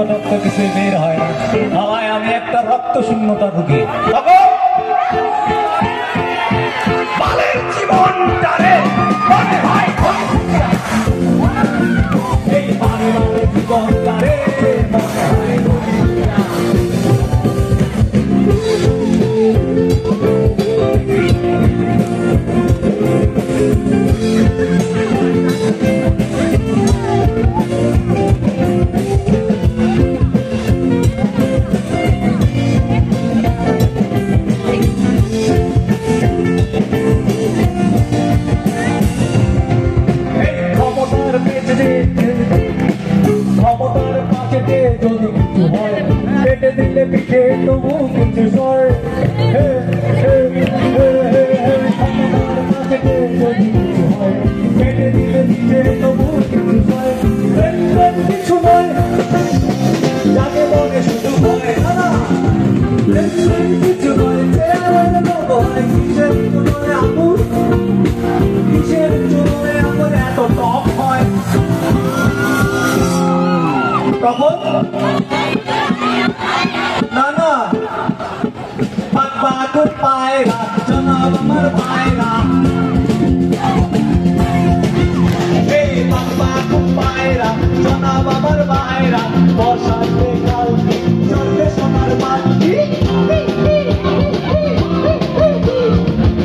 টক্ত কিছুই বের হয় না। আমায় আমি একটা রক্ত শূন্যতা রুগী। জীবনটারে মনে হয় এই পারিবারিক জীবনটারে মনে হয় ক্ষমতার পাশেতে যদি কিছু হয় পেটে দিলে পিঠে তবু কিছু সয় ক্ষমতার পাশেতে যদি কিছু হয় পেটে দিলে পিঠে তবু কিছু সয় কিছু নয় যাকে মনে শুধু হয় না কিছু নয় কিসের চুনোয় আগুন কিসের চুনোয় আগুন এত টক হয় তখন না না বাবা খুব পায়রা জনাব আমার পায়রা এই বাবা খুব পায়রা জনাব আমার পায়রা বর্ষাতে কাল চলবে সোনার পাখি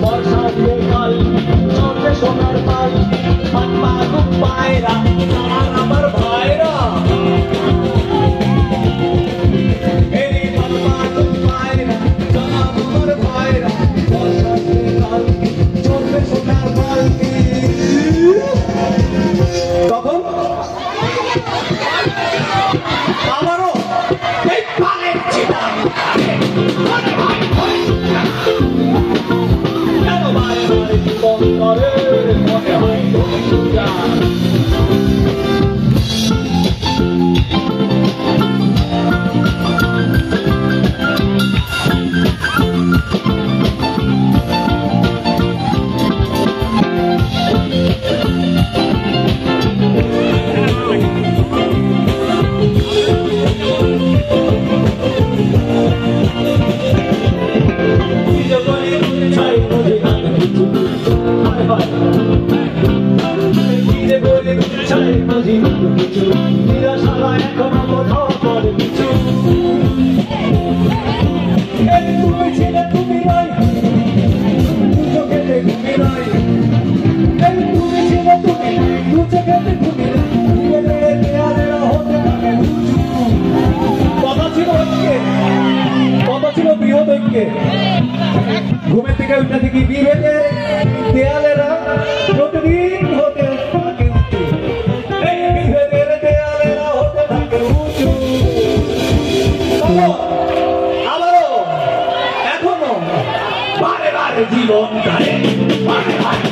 বর্ষাতে কাল চলবে সোনার পাখি বাবা খুব পায়রা আর আমার ভাইরা তখন আমারও এই পালের জীবন মনে হয় কেন বারে বারে জীবন করে মনে হয় ঘুমের থেকে উঠে থেকে বিভেদে দেয়ালেরা প্রতিদিন হতে থাকে উঁচু এই বিভেদের দেয়ালেরা হতে থাকে উঁচু আবারও এখনো বারে বারে জীবন কারে বারে বারে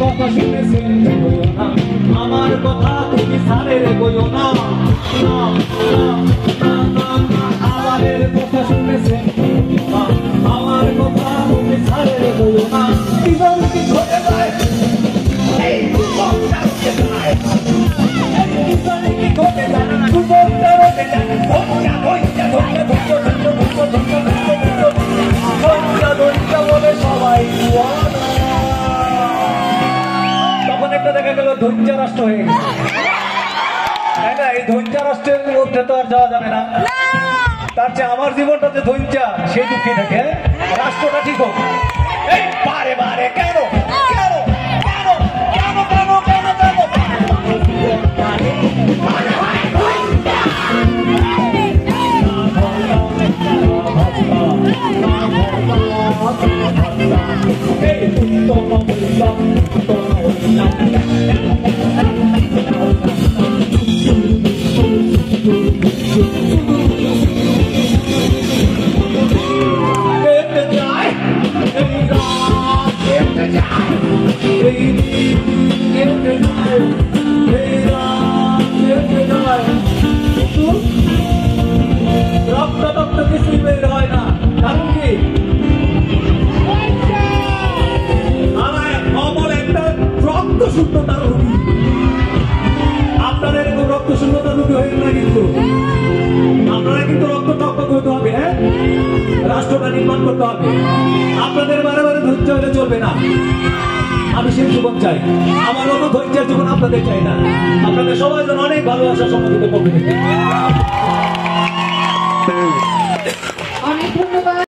কথা শুনেছেন আমার কথা তুমি সারের কইও না আমাদের কথা শুনেছেন আমার কথা তুমি সারের কইও না জীবন কি ঘটে যায় এই সংসারকে যায় জীবন কি ঘটে যায় না জীবনটা রটে যায় ধৈর্য বলে সবাই দেখা গেল ধৈর্য রাষ্ট্র হয়ে গেছে তাই না এই ধৈর্য রাষ্ট্রের মধ্যে তো আর যাওয়া যাবে না তার চেয়ে আমার জীবনটা যে ধৈর্য সে দুঃখী থাকে রাষ্ট্রটা ঠিক হোক এই বারে বারে কেন কেন কেন কেন কেন কেন শূন্যতার রোগী। আপনারা এরকম রক্ত শূন্যতার রোগী হয়ে না, কিন্তু আপনারা কিন্তু রক্ত টকবক হতে হবে। হ্যাঁ, রাষ্ট্রটা নির্মাণ করতে হবে। আপনাদের বারে বারে ধৈর্য হলে চলবে না। আমি সেই জীবন চাই, আমার মতো ধৈর্যের জীবন আপনাদের চাই না। আপনাদের সবাই যেন অনেক ভালোবাসা সম্মানিত পক্ষ থেকে। অনেক ধন্যবাদ।